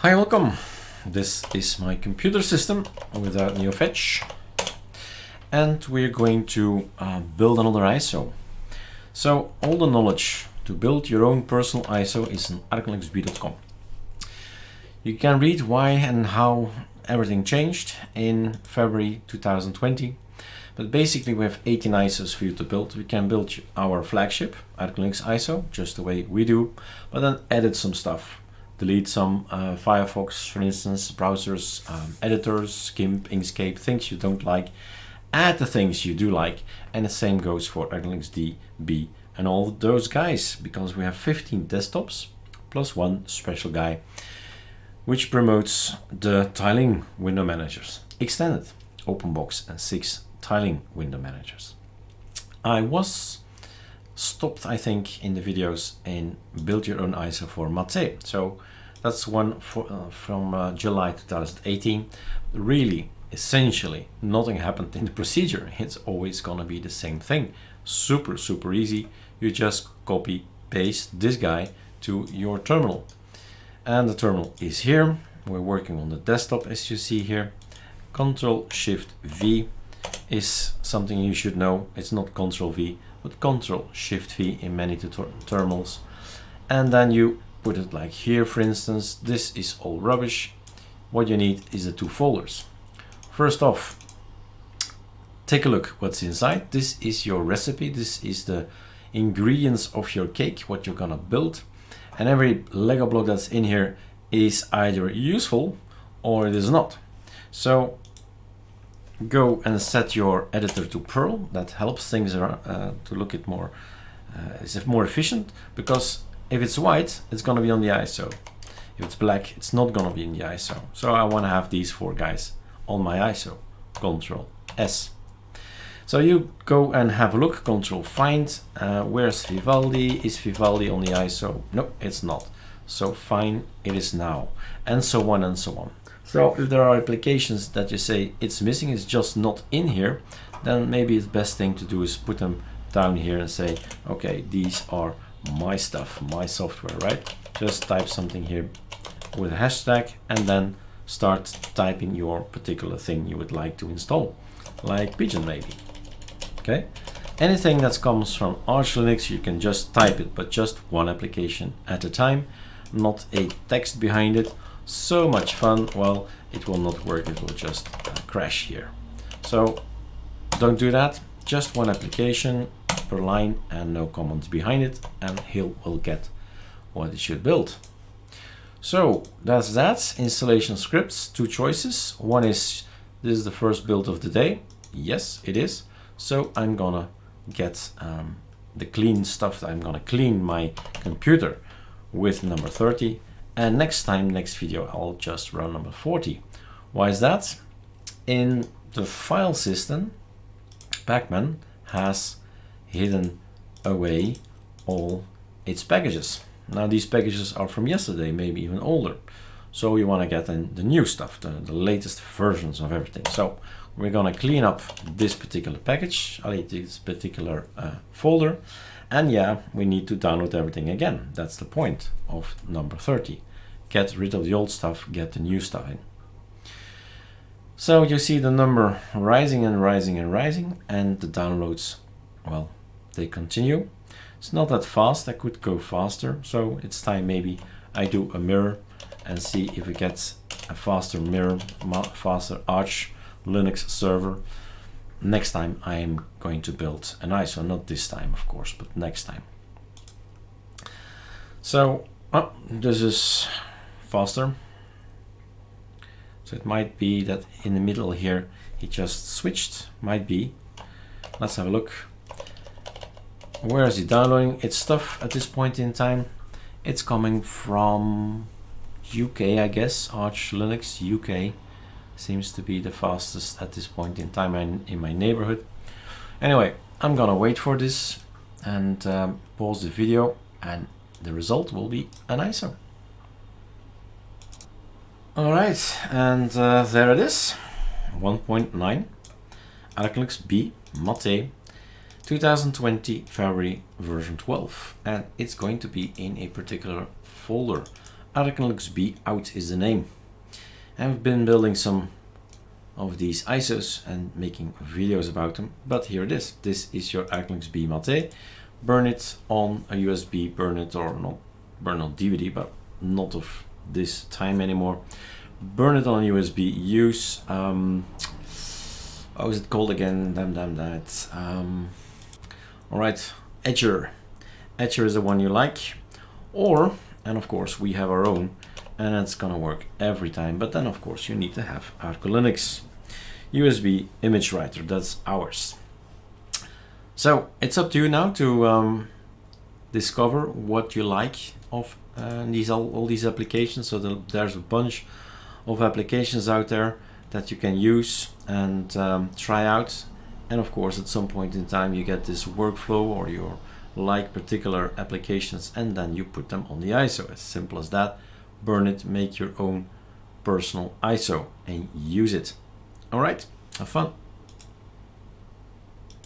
Hi, welcome. This is my computer system without NeoFetch, and we're going to build another ISO. So all the knowledge to build your own personal ISO is on ArcoLinuxB.com. You can read why and how everything changed in February 2020, but basically we have 18 ISOs for you to build. We can build our flagship ArcoLinux ISO just the way we do, but then edit some stuff. Delete some Firefox, for instance, browsers, editors, GIMP, Inkscape, things you don't like. Add the things you do like, and the same goes for ArcoLinuxDB and all those guys, because we have 15 desktops plus one special guy, which promotes the tiling window managers, extended, OpenBox, and 6 tiling window managers. I was stopped, I think, in the videos in build your own ISO for Mate. So that's one from July 2018. Really, essentially, nothing happened in the procedure. It's always gonna be the same thing. Super, super easy. You just copy, paste this guy to your terminal. And the terminal is here. We're working on the desktop, as you see here. Ctrl-Shift-V is something you should know. It's not Ctrl-V, but Ctrl-Shift-V in many terminals. And then you put it like here, for instance. This is all rubbish. What you need is the two folders. First off, take a look what's inside. This is your recipe. This is the ingredients of your cake, what you're gonna build. And every Lego block that's in here is either useful or it is not. So go and set your editor to Perl. That helps things around, to look at more, it's more efficient, because if it's white, it's gonna be on the ISO. If it's black, it's not gonna be in the ISO. So I wanna have these four guys on my ISO. Control S. So you go and have a look, Control Find, where's Vivaldi? Is Vivaldi on the ISO? No, it's not. So fine, it is now, and so on and so on. So if there are applications that you say it's missing, it's just not in here, then maybe the best thing to do is put them down here and say, okay, these are my stuff, my software, right? Just type something here with a hashtag and then start typing your particular thing you would like to install, like Pigeon maybe. Okay, anything that comes from ArcoLinux, you can just type it, but just one application at a time, not a text behind it. So much fun. Well, it will not work, it will just crash here. So don't do that, just one application per line and no comments behind it, and he will get what it should build. So that's that. Installation scripts, two choices. One is, this is the first build of the day. Yes, it is. So I'm gonna get the clean stuff. I'm gonna clean my computer with number 30. And next time, next video, I'll just run number 40. Why is that? In the file system, Pacman has hidden away all its packages. Now these packages are from yesterday, maybe even older. So you want to get in the new stuff, the latest versions of everything. So we're going to clean up this particular package, this particular folder. And yeah, we need to download everything again. That's the point of number 30. Get rid of the old stuff, get the new stuff in. So you see the number rising and rising and rising, and the downloads, well, they continue. It's not that fast, I could go faster. So it's time maybe I do a mirror and see if we get a faster mirror, faster ArcoLinux server. Next time I am going to build an ISO, not this time of course, but next time. So this is faster. So it might be that in the middle here he just switched, might be. Let's have a look. Where is he downloading its stuff at this point in time? It's coming from UK, I guess. ArcoLinux UK seems to be the fastest at this point in time in my neighborhood. Anyway, I'm gonna wait for this and pause the video, and the result will be an ISO. Alright, and there it is. 1.9 ArcoLinuxB Mate 2020 February version 12, and it's going to be in a particular folder. ArcoLinuxB Out is the name. I've been building some of these ISOs and making videos about them, but here it is. This is your ArcoLinuxB Mate. Burn it on a USB, burn it or not, burn on DVD, but not of this time anymore. Burn it on a USB. Use how is it called again? Damn that. All right, Edger. Edger is the one you like, or, and of course we have our own, and it's gonna work every time. But then of course you need to have ArcoLinux USB image writer. That's ours. So it's up to you now to discover what you like of all these applications. So there's a bunch of applications out there that you can use and try out. And of course, at some point in time, you get this workflow or you like particular applications, and then you put them on the ISO. As simple as that. Burn it, make your own personal ISO and use it. All right, have fun.